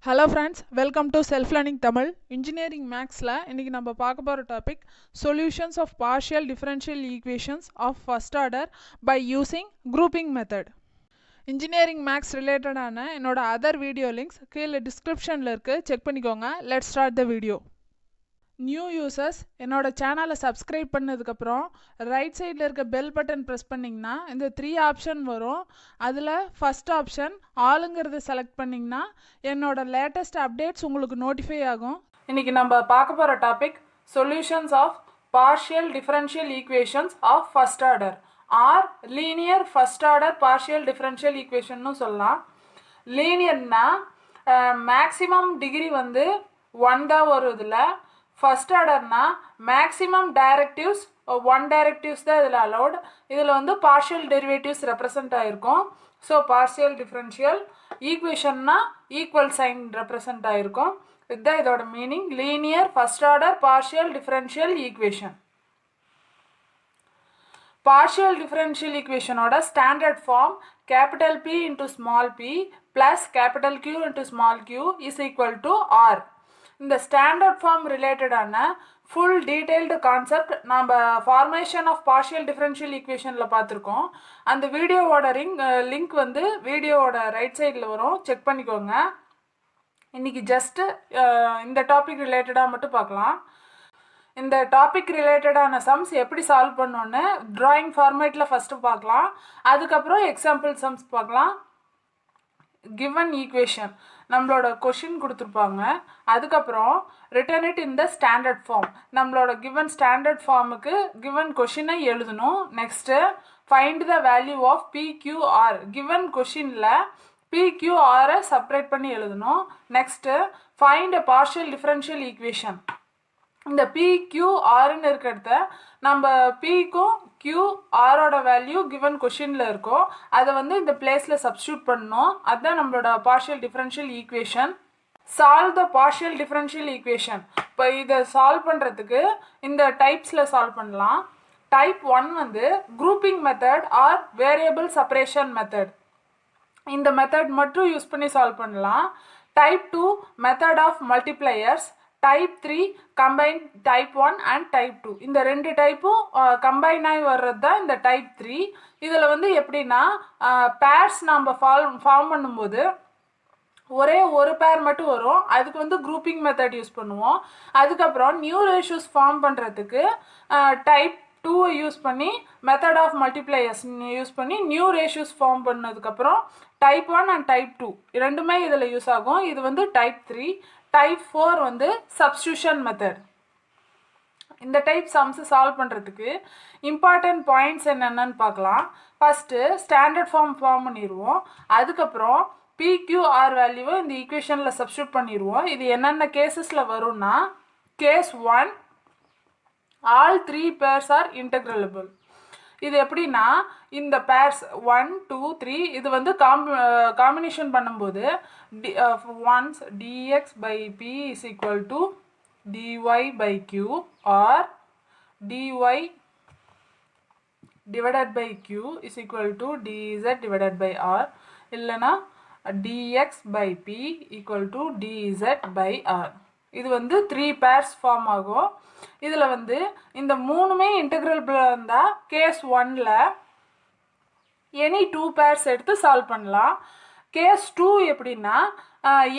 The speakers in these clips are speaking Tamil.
Hello friends, welcome to Self Learning Tamil. Engineering Maths la இன்னைக்கு நம்ம பார்க்க போற topic solutions of partial differential equations of first order by using grouping method. Engineering Maths related ஆன என்னோட other video links கீழ descriptionல இருக்கு, செக் பண்ணிக்கோங்க. Let's start the video. New users என்னோட சேனலை சப்ஸ்கிரைப் பண்ணதுக்கப்புறம் ரைட் சைடில் இருக்க பெல் பட்டன் ப்ரெஸ் பண்ணிங்கன்னா இந்த 3 ஆப்ஷன் வரும். அதில் ஃபஸ்ட் ஆப்ஷன் ஆளுங்கிறத செலக்ட் பண்ணிங்கன்னா என்னோட லேட்டஸ்ட் அப்டேட்ஸ் உங்களுக்கு நோட்டிஃபை ஆகும். இன்றைக்கி நம்ம பார்க்க போகிற topic solutions of partial differential equations of first order or linear first order partial differential ஈக்குவேஷன்னு சொல்லலாம். லீனியர்னா மேக்ஸிமம் டிகிரி வந்து 1 தான் வரும். இதில் ஃபஸ்ட் ஆர்டர்னா மேக்ஸிமம் டைரக்டிவ்ஸ் 1 டைரக்டிவ்ஸ் தான் இதில் அலௌட். இதில் வந்து பார்ஷியல் டெரிவேட்டிவ்ஸ் ரெப்ரசன்ட் ஆகிருக்கும். ஸோ பார்ஷியல் டிஃபரன்ஷியல் ஈக்குவேஷன்னா ஈக்குவல் சைன் ரெப்ரசன்ட் ஆகிருக்கும். இதுதான் இதோட meaning, linear first order partial differential equation. Partial differential ஈக்குவேஷனோட standard form capital P into small p plus capital Q into small q is equal to R. இந்த ஸ்டாண்டர்ட் ஃபார்ம் ரிலேட்டடான ஃபுல் டீட்டெயில்டு கான்செப்ட் நம்ம ஃபார்மேஷன் ஆஃப் பார்ஷியல் டிஃபரன்ஷியல் ஈக்குவேஷனில் பார்த்துருக்கோம். அந்த வீடியோவோட லிங்க் வந்து வீடியோவோட ரைட் சைடில் வரும், செக் பண்ணிக்கோங்க. இன்றைக்கி ஜஸ்ட்டு இந்த டாபிக் ரிலேட்டடாக மட்டும் பார்க்கலாம். இந்த டாபிக் ரிலேட்டடான சம்ஸ் எப்படி சால்வ் பண்ணோன்னு ட்ராயிங் ஃபார்மேட்டில் ஃபஸ்ட்டு பார்க்கலாம். அதுக்கப்புறம் எக்ஸாம்பிள் சம்ஸ் பார்க்கலாம். கிவன் ஈக்குவேஷன் நம்மளோட கொஷின் கொடுத்துருப்பாங்க. அதுக்கப்புறம் written it in the standard form, நம்மளோட கிவன் ஸ்டாண்டர்ட் ஃபார்முக்கு கிவன் கொஷினை எழுதணும். Next find the value of PQR, given கொஷினில் PQRை செப்பரேட் பண்ணி எழுதணும். Next find a partial differential equation. இந்த PQRன்னு இருக்கிறத நம்ம Pக்கும் QRோட வேல்யூ கிவன் கொஷினில் இருக்கும், அதை வந்து இந்த பிளேஸில் சப்ஸ்டியூட் பண்ணணும். அதுதான் நம்மளோட partial differential equation. Solve the partial differential equation. இப்போ இதை சால்வ் பண்ணுறதுக்கு இந்த டைப்ஸில் சால்வ் பண்ணலாம். டைப் 1 வந்து grouping method or variable separation method. இந்த மெத்தட் மட்டும் யூஸ் பண்ணி சால்வ் பண்ணலாம். Type 2 method of multipliers. Type 3 combine type 1 and type 2. இந்த ரெண்டு டைப்பும் கம்பைன் ஆகி வர்றது தான் இந்த டைப் 3. இதில் வந்து எப்படின்னா பேர்ஸ் நம்ம ஃபார்ம் பண்ணும்போது ஒரே ஒரு பேர் மட்டும் வரும், அதுக்கு வந்து குரூப்பிங் மெத்தட் யூஸ் பண்ணுவோம். அதுக்கப்புறம் நியூ ரேஷியோஸ் ஃபார்ம் பண்ணுறதுக்கு டைப் 2 யூஸ் பண்ணி மெத்தட் ஆஃப் மல்டிப்ளையர்ஸ் யூஸ் பண்ணி நியூ ரேஷியோஸ் ஃபார்ம் பண்ணதுக்கப்புறம் டைப் 1 அண்ட் டைப் 2 ரெண்டுமே இதில் யூஸ் ஆகும். இது வந்து டைப் 3. டைப் 4 வந்து சப்ஸ்டியூஷன் மெத்தட். இந்த டைப் சம்ஸ் சால்வ் பண்ணுறதுக்கு இம்பார்ட்டன்ட் பாயிண்ட்ஸ் என்னென்னு பார்க்கலாம். ஃபஸ்ட்டு ஸ்டாண்டர்ட் ஃபார்ம் பண்ணிடுவோம். அதுக்கப்புறம் PQR வேல்யூவை இந்த ஈக்குவேஷனில் சப்ஸ்டியூட் பண்ணிடுவோம். இது என்னென்ன கேசஸில் வரும்னா, கேஸ் 1 ஆல் 3 பேர்ஸ் ஆர் இன்டெக்ரலபிள். இது எப்படின்னா இந்த பேர்ஸ் 1 2 3 இது வந்து காம்பினேஷன் பண்ணும்போது once dx by p is equal to dy by q or dy divided by q is equal to dz divided by r, இல்லைனா dx by p equal to dz by r. இது வந்து 3 பேர்ஸ் ஃபார்ம் ஆகும். இதில் வந்து இந்த மூணுமே இன்டெக்ரபிளாக இருந்தால் கேஸ் 1ல் எனி 2 பேர்ஸ் எடுத்து சால்வ் பண்ணலாம். கேஸ் 2 எப்படின்னா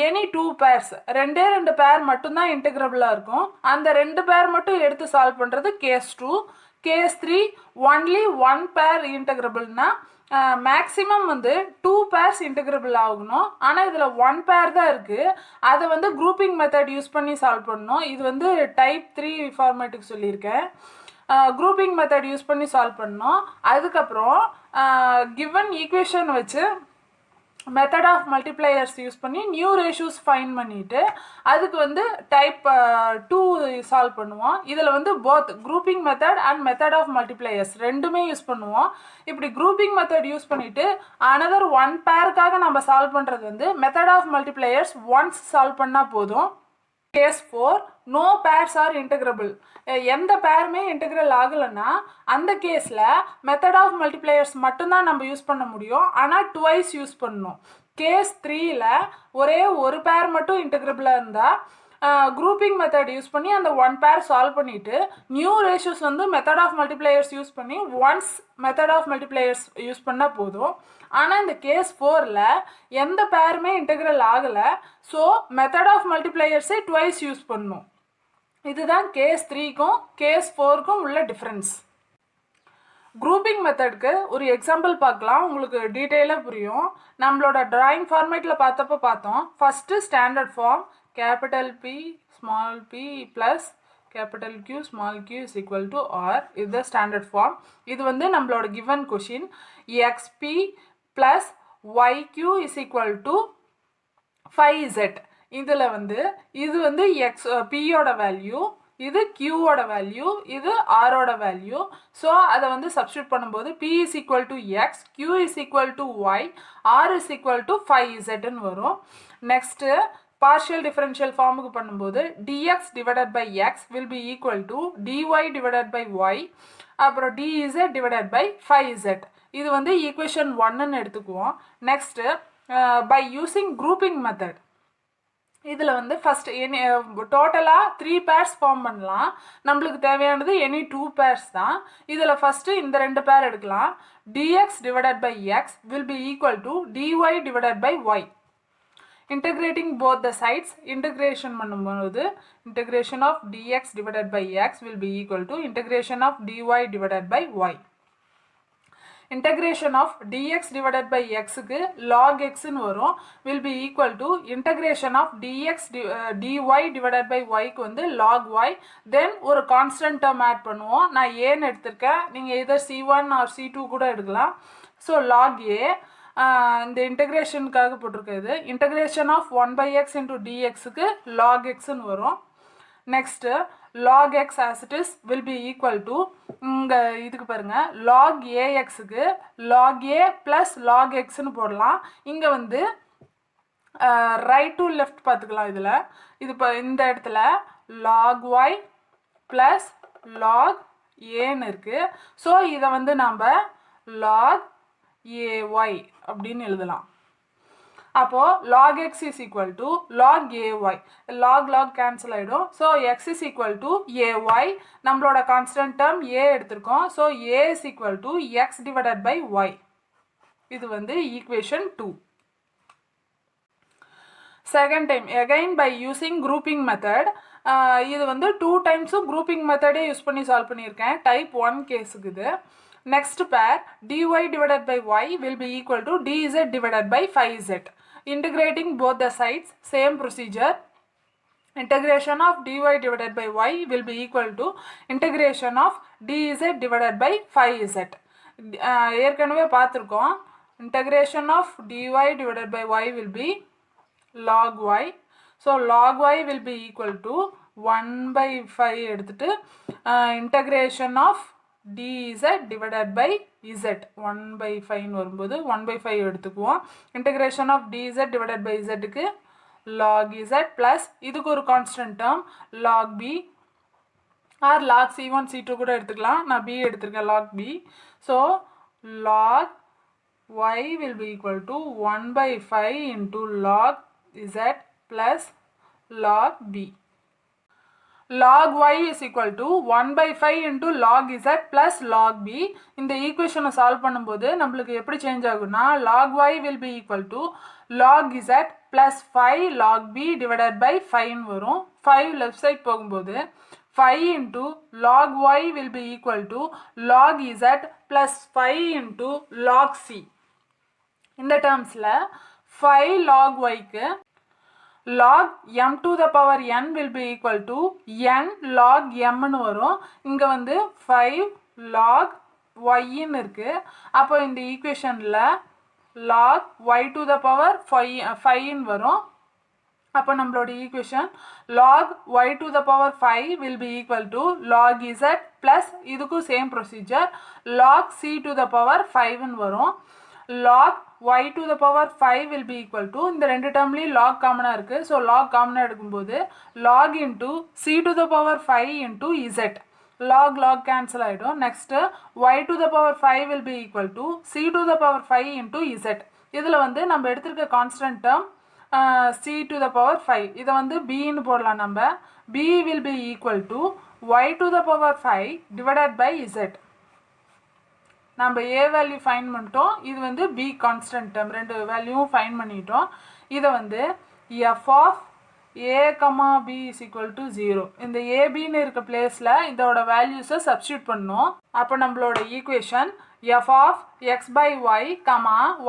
எனி 2 பேர்ஸ், ரெண்டே பேர் மட்டும்தான் இன்டெக்ரபிளாக இருக்கும், அந்த 2 பேர் மட்டும் எடுத்து சால்வ் பண்ணுறது கேஸ் 2. கேஸ் 3 ஒன்லி 1 பேர் இன்டெக்ரபிள்னா மேக்ஸிமம் வந்து 2 பேர்ஸ் இன்டெக்ரபிள் ஆகணும். ஆனால் இதில் 1 பேர் தான் இருக்குது, அதை வந்து குரூப்பிங் மெத்தட் யூஸ் பண்ணி சால்வ் பண்ணணும். இது வந்து டைப் 3 ஃபார்மேட்டுக்கு சொல்லியிருக்கேன். குரூப்பிங் மெத்தட் யூஸ் பண்ணி சால்வ் பண்ணணும். அதுக்கப்புறம் கிவன் ஈக்குவேஷன் வச்சு மெத்தட் ஆஃப் மல்டிப்ளையர்ஸ் யூஸ் பண்ணி நியூ ரேஷியோஸ் ஃபைண்ட் பண்ணிவிட்டு அதுக்கு வந்து டைப் 2 சால்வ் பண்ணுவோம். இதில் வந்து both grouping method and method of multipliers ரெண்டுமே யூஸ் பண்ணுவோம். இப்படி குரூப்பிங் மெத்தட் யூஸ் பண்ணிவிட்டு அனதர் 1 பேருக்காக நம்ம சால்வ் பண்ணுறது வந்து method of multipliers once solve பண்ணால் போதும். Case 4 no pairs are integrable. எந்த பேருமே இன்டெக்ரல் ஆகலைன்னா அந்த கேஸில் மெத்தட் ஆஃப் மல்டிப்ளையர்ஸ் மட்டும்தான் நம்ம யூஸ் பண்ண முடியும், ஆனால் டுவைஸ் யூஸ் பண்ணணும். கேஸ் 3ல ஒரே ஒரு பேர் மட்டும் இன்டெகிரபிளாக இருந்தால் குரூப்பிங் மெத்தட் யூஸ் பண்ணி அந்த ஒன் பேர் சால்வ் பண்ணிவிட்டு நியூ ரேஷியோஸ் வந்து மெத்தட் ஆஃப் மல்டிப்ளையர்ஸ் யூஸ் பண்ணி once method of multipliers use பண்ணால் போதும். ஆனால் இந்த கேஸ் 4ல் எந்த பேருமே இன்டெகிரல் ஆகலை. ஸோ மெத்தட் ஆஃப் மல்டிப்ளையர்ஸே ட்வைஸ் யூஸ் பண்ணணும். இதுதான் கேஸ் 3க்கும் கேஸ் 4க்கும் உள்ள டிஃப்ரென்ஸ். குரூப்பிங் மெத்தடுக்கு ஒரு எக்ஸாம்பிள் பார்க்கலாம், உங்களுக்கு டீட்டெயிலாக புரியும். நம்மளோட டிராயிங் ஃபார்மேட்டில் பார்த்தோம். First standard form capital P small p plus capital Q small q is equal to R. இதுதான் ஸ்டாண்டர்ட் ஃபார்ம். இது வந்து நம்மளோட given question XP plus YQ is equal to 5Z. இதில் இது வந்து Pயோட வேல்யூ, இது Qவோட வேல்யூ, இது Rோட வேல்யூ. ஸோ அதை சப்ஸ்டியூட் பண்ணும்போது P is equal to X, Q is equal to Y, R is equal to 5Zன்னு வரும். நெக்ஸ்ட்டு பார்ஷியல் டிஃபரன்ஷியல் ஃபார்முக்கு பண்ணும்போது dx divided by x will be equal to dy divided by y, அப்புறம் dz டிவைடட் பை 5z. இது ஈக்குவேஷன் 1ன்னு எடுத்துக்குவோம். Next by using grouping method இதில் ஃபஸ்ட் டோட்டலாக 3 பேர்ஸ் ஃபார்ம் பண்ணலாம். நம்மளுக்கு தேவையானது எனி 2 பேர்ஸ் தான். இதில் ஃபஸ்ட்டு இந்த 2 பேர் எடுக்கலாம். dx divided by x will be equal to dy divided by y. Integrating both the sides integration பண்ணும்போது integration of dx divided by x will be equal to integration of dy divided by y. Integration of dx divided by xக்கு log xன்னு வரும், will be equal to integration of dx dy divided by yக்கு log y. தென் ஒரு கான்ஸ்டன்ட் டேர்ம் ஆட் பண்ணுவோம். நான் ஏன்னு எடுத்திருக்கேன், நீங்கள் எதர் C1 ஆர் C2 கூட எடுக்கலாம். ஸோ log a இந்த இன்டகிரேஷனுக்காக போட்டிருக்கிறது. Integration of 1 by x into dxக்கு log xன்னு வரும். Next log x as it is will be equal to இங்கே இதுக்கு பாருங்கள் log axக்கு log a plus log xன்னு போடலாம். இங்கே ரைட் டு லெஃப்ட் பார்த்துக்கலாம். இது இப்போ இந்த இடத்துல log y plus log aன்னு இருக்குது. ஸோ இதை நாம் log ay அப்படின்னு எழுதலாம். அப்போது log x is equal to log ay, log cancel ஆகிடும். So x is equal to ay, நம்மளோட கான்ஸ்டன்ட் டேர்ம் a எடுத்திருக்கோம். So a is equal to x divided by y. இது ஈக்குவேஷன் 2. Second time again by using grouping method. இது 2 டைம்ஸும் grouping மெத்தடே யூஸ் பண்ணி சால்வ் பண்ணியிருக்கேன். டைப் 1 கேஸுக்கு இது. Next pair dy divided by y will be equal to dz divided by 5z. Integrating both the sides, same procedure. Integration of dy divided by y will be equal to integration of dz divided by 5z. ஏற்கனவே பார்த்துருக்கோம். Integration of dy divided by y will be log y. So log y will be equal to 1 by 5 எடுத்துட்டு integration of dz divided by z 1 by 5 வரும்போது 1 by 5 எடுத்துக்குவோம். Integration of dz divided by zக்கு log z plus இதுக்கு ஒரு constant term log b or log c1 c2 கூட எடுத்துக்கலாம். நான் b எடுத்திருக்கேன் log b. So log y will be equal to 1 by 5 into log z plus log b. log y is equal to 1 by 5 into log z plus log b. இந்த ஈக்குவேஷனை சால்வ் பண்ணும்போது நம்மளுக்கு எப்படி சேஞ்ச் ஆகும்னா log y will be equal to log z plus 5 log b divided by 5 வரும். 5 லெஃப்ட் சைட் போகும்போது 5 into log y will be equal to log z plus 5 into log c. இந்த டேர்ம்ஸில் 5 log yக்கு log m to the power n will be equal to n log m ன்னு வரும். இங்கே 5 log y ன்னு இருக்குது. அப்போ இந்த ஈக்குவேஷனில் log y to the power 5 ன்னு வரும். அப்போ நம்மளோட equation log y to the power 5 will be equal to log z plus இதுக்கும் same procedure log c to the power 5 ன்னு வரும். log y to the power 5 will be equal to இந்த ரெண்டு டேர்ம்லேயும் log காமனாக இருக்குது. ஸோ log காமனாக எடுக்கும்போது log into c to the power 5 into z. log cancel ஆகிடும். Next y to the power 5 will be equal to c to the power 5 into z. இதில் வந்து நம்ம எடுத்திருக்க constant term c to the power 5. இதை வந்து bன்னு போடலாம் நம்ம. b will be equal to y to the power 5 divided by z. நம்ம a வேல்யூ ஃபைன் பண்ணிட்டோம், இது வந்து b கான்ஸ்டன்ட் டேர்ம், ரெண்டு வேல்யூவும் ஃபைன் பண்ணிட்டோம். இதை வந்து f of a, b is equal to 0. இந்த abன்னு இருக்க பிளேஸில் இதோட வேல்யூஸை சப்ஸ்டியூட் பண்ணோம். அப்போ நம்மளோட equation f of x by y,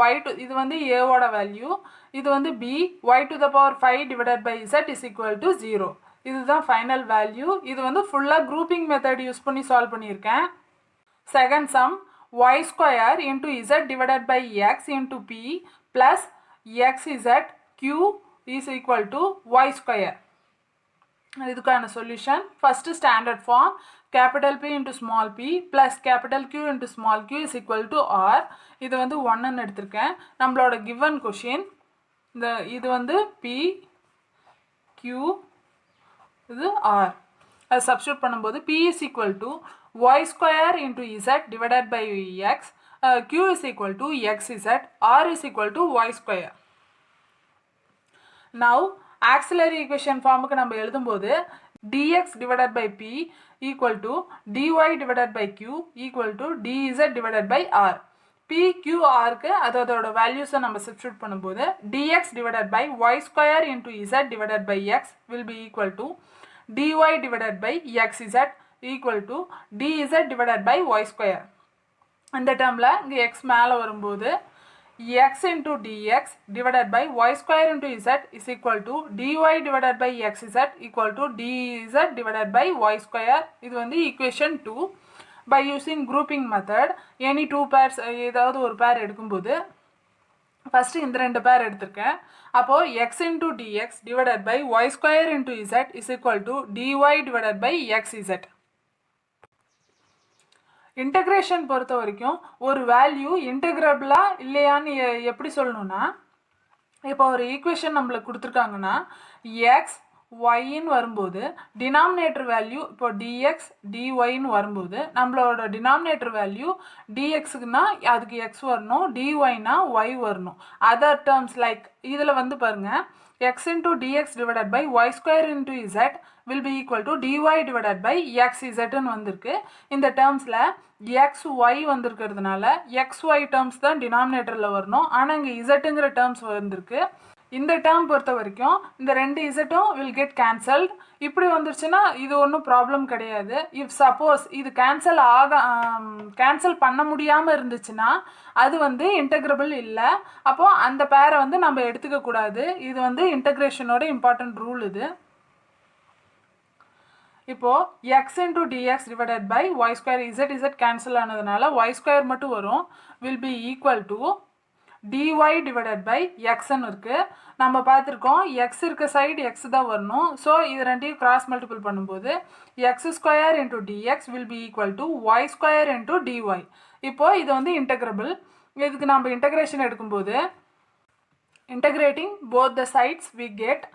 y to, இது வந்து a ஓட வேல்யூ, இது வந்து b, y to the power 5 divided by z is equal to 0. இதுதான் ஃபைனல் வேல்யூ. இது வந்து ஃபுல்லாக குரூப்பிங் மெத்தட் யூஸ் பண்ணி சால்வ் பண்ணியிருக்கேன். Second sum, y square into z divided by x into p plus xz q is equal to y square. இதுக்கான solution first standard form capital P into small p plus capital Q into small q is equal to r. இது வந்து 1ன்னு எடுத்திருக்கேன். நம்மளோட given question இது வந்து p q இது r. அது சப்ஸ்டியூட் பண்ணும்போது p is equal to y square into z divided by x, q is equal to xz, r is equal to y square. Now auxiliary equation ஃபார்முக்கு நம்ம எழுதும்போது dx divided by p equal to dy divided by q equal to dz divided by r. p q rக்கு அதோட வேல்யூஸை நம்ம சப்ஸ்டியூட் பண்ணும்போது dx divided by y square into z divided by x will be equal to dy divided by xz equal to dz divided by y square. இந்த டேர்மில் இங்கே x மேலே வரும்போது x into dx divided by y square into z is equal to dy divided by xz equal to dz divided by y square. இது வந்து equation 2. by using grouping method any two pairs ஏதாவது ஒரு பேர் எடுக்கும்போது ஃபஸ்ட்டு இந்த ரெண்டு பேர் எடுத்திருக்கேன். அப்போது x into dx divided by y square into z is equal to dy divided by xz. Integration பொறுத்த வரைக்கும் ஒரு வேல்யூ இன்டகிரபிளா இல்லையான்னு எப்படி சொல்லணும்னா, இப்போ ஒரு ஈக்குவேஷன் நம்மளுக்கு கொடுத்துருக்காங்கன்னா எக்ஸ் ஒய்ன்னு வரும்போது டினாமினேட்டர் வேல்யூ இப்போ டிஎக்ஸ் டிஒய்ன்னு வரும்போது நம்மளோட டினாமினேட்டர் வேல்யூ டிஎக்ஸுக்குன்னா அதுக்கு எக்ஸ் வரணும், டிஒய்னா ஒய் வரணும். அதர் டேர்ம்ஸ் லைக் இதில் வந்து பாருங்கள் x into dx divided by y square into z will be equal to dy divided by xzன்னு வந்திருக்கு. இந்த டேர்ம்ஸில் xy வந்திருக்கிறதுனால xy டேர்ம்ஸ் தான் டினாமினேட்டரில் வரணும், ஆனால் இங்கே இசட்டுங்கிற டேர்ம்ஸ் வந்திருக்கு. இந்த டேர்ம் பொறுத்த வரைக்கும் இந்த ரெண்டு இசட்டும் வில் கெட் கேன்சல்ட். இப்படி வந்துருச்சுன்னா இது ஒன்றும் ப்ராப்ளம் கிடையாது. இஃப் சப்போஸ் இது கேன்சல் பண்ண முடியாமல் இருந்துச்சுன்னா அது வந்து இன்டகிரபிள் இல்லை. அப்போது அந்த பேரை வந்து நம்ம எடுத்துக்கக்கூடாது. இது வந்து இன்டகிரேஷனோட இம்பார்ட்டன்ட் ரூல் இது. இப்போது x into dx divided by y square, z cancel ஆனதுனால y square மட்டும் வரும், will be equal to dy divided by xன்னு இருக்குது. நம்ம பார்த்துருக்கோம் எக்ஸ் இருக்க சைடு எக்ஸ் தான் வரணும். ஸோ இது ரெண்டையும் கிராஸ் மல்டிபிள் பண்ணும்போது x square into dx will be equal to y square into dy. இப்போது இது வந்து இன்டகிரபிள். இதுக்கு நம்ம இன்டகிரேஷன் எடுக்கும்போது integrating both the sides we get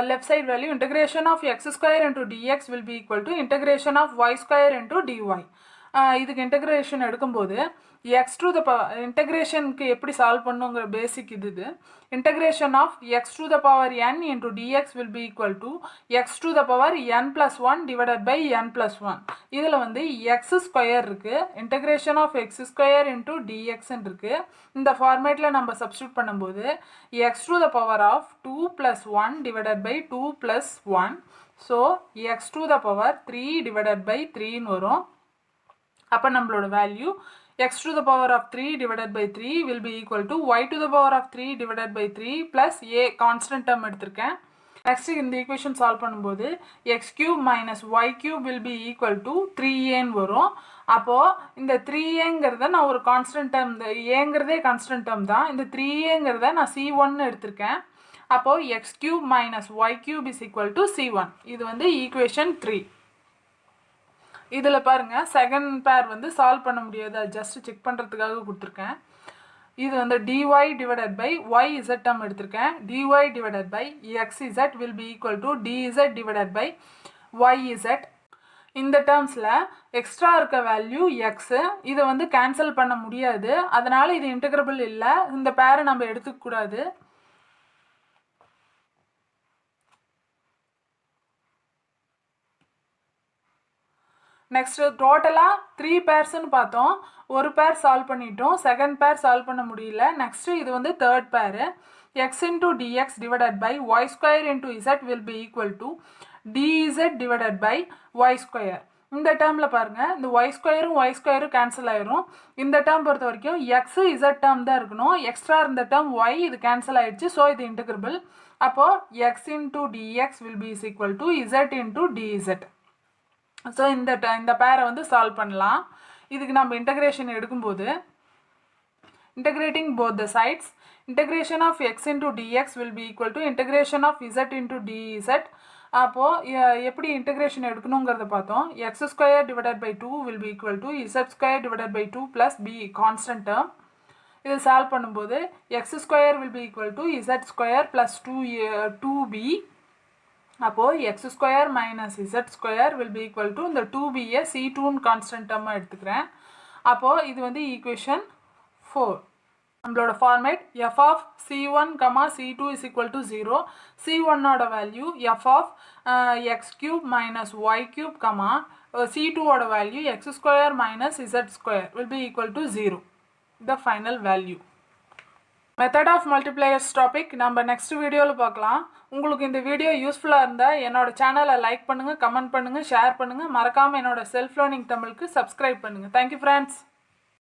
left side value integration of x square into dx will be equal to integration of y square into dy. இதுக்கு இன்டகிரேஷன் எடுக்கும்போது எக்ஸ் டு த பவர் இன்டகிரேஷனுக்கு எப்படி சால்வ் பண்ணுங்கிற பேசிக் இது. Integration of x to the power n into dx will be equal to x to the power n plus one divided by n plus one. இதில் வந்து எக்ஸ் ஸ்கொயர் இருக்குது, integration of x square into டிஎக்ஸ்ன்னு இருக்குது. இந்த ஃபார்மேட்டில் நம்ம சப்ஸ்டியூட் பண்ணும்போது x to the power of 2 + 1 divided by 2 + 1. So x to the power 3 divided by 3ன்னு வரும். அப்போ நம்மளோட value x to the power of 3 divided by 3 will be equal to y to the power of 3 divided by 3 plus a constant term எடுத்திருக்கேன். நெக்ஸ்ட் இந்த ஈக்குவேஷன் சால்வ் பண்ணும்போது x cube minus y cube will be equal to 3aன்னு வரும். அப்போது இந்த 3aங்கிறத நான் ஒரு கான்ஸ்டன்ட் டேர்ம், இந்த ஏங்கிறதே கான்ஸ்டன்ட் டேர்ம் தான், இந்த 3aங்கிறத நான் c1ன்னு எடுத்திருக்கேன். அப்போது x cube minus y cube is equal to c1. இது வந்து ஈக்குவேஷன் 3. இதில் பாருங்கள் செகண்ட் பேர் வந்து சால்வ் பண்ண முடியாது, அது ஜஸ்ட் செக் பண்ணுறதுக்காக கொடுத்துருக்கேன். இது வந்து dy divided by yz term எடுத்திருக்கேன். dy divided by xz will be equal to dz divided by yz. இந்த டேர்ம்ஸில் எக்ஸ்ட்ரா இருக்க வேல்யூ எக்ஸு, இதை வந்து கேன்சல் பண்ண முடியாது, அதனால் இது இன்டகிரபிள் இல்லை, இந்த பேரை நம்ம எடுத்துக்கூடாது. நெக்ஸ்ட்டு டோட்டலாக 3 பேர்ஸ்ன்னு பார்த்தோம். ஒரு பேர் சால்வ் பண்ணிட்டோம், செகண்ட் பேர் சால்வ் பண்ண முடியல. நெக்ஸ்ட்டு இது வந்து தேர்ட் பேரு. x into dx divided by y square into z will be equal to dz divided by y square. இந்த டேர்மில் பாருங்கள், இந்த y ஸ்கொயரும் y ஸ்கொயரும் கேன்சல் ஆயிரும். இந்த டேர்ம் பொறுத்த வரைக்கும் x z டேர்ம் தான் இருக்கணும், எக்ஸ்ட்ரா இருந்த டேர்ம் y இது கேன்சல் ஆயிடுச்சு, ஸோ இது இன்டகிரபிள். அப்போது x into dx will be is equal to z into dz. So இந்த பேரை வந்து சால்வ் பண்ணலாம். இதுக்கு நம்ம இன்டகிரேஷன் எடுக்கும்போது integrating both the sides, integration of x into dx will be equal to integration of z into dz. அப்போது எப்படி இன்டகிரேஷன் எடுக்கணுங்கிறத பார்த்தோம். x square divided by 2 will be equal to z square divided by 2 plus b constant term. இது சால்வ் பண்ணும்போது x square will be equal to z square plus 2b. அப்போது X square minus Z square will be equal to இந்த 2bயை c2ன்னு கான்ஸ்டன்ட் டேர்மாக எடுத்துக்கிறேன். அப்போது இது வந்து ஈக்குவேஷன் 4. நம்மளோட format f of c1, c2 is equal to 0. c1ஓட value f of x cube minus y cube, c2ஓட value x square minus z square will be equal to 0. The final value. Method of multipliers topic நம்ம நெக்ஸ்ட் வீடியோவில் பார்க்கலாம். உங்களுக்கு இந்த வீடியோ யூஸ்ஃபுல்லாக இருந்தால் என்னோட சேனலை லைக் பண்ணுங்கள், கமெண்ட் பண்ணுங்கள், ஷேர் பண்ணுங்கள். மறக்காமல் என்னோட செல்ஃப் லேர்னிங் தமிழுக்கு சப்ஸ்கிரைப் பண்ணுங்கள். Thank you friends.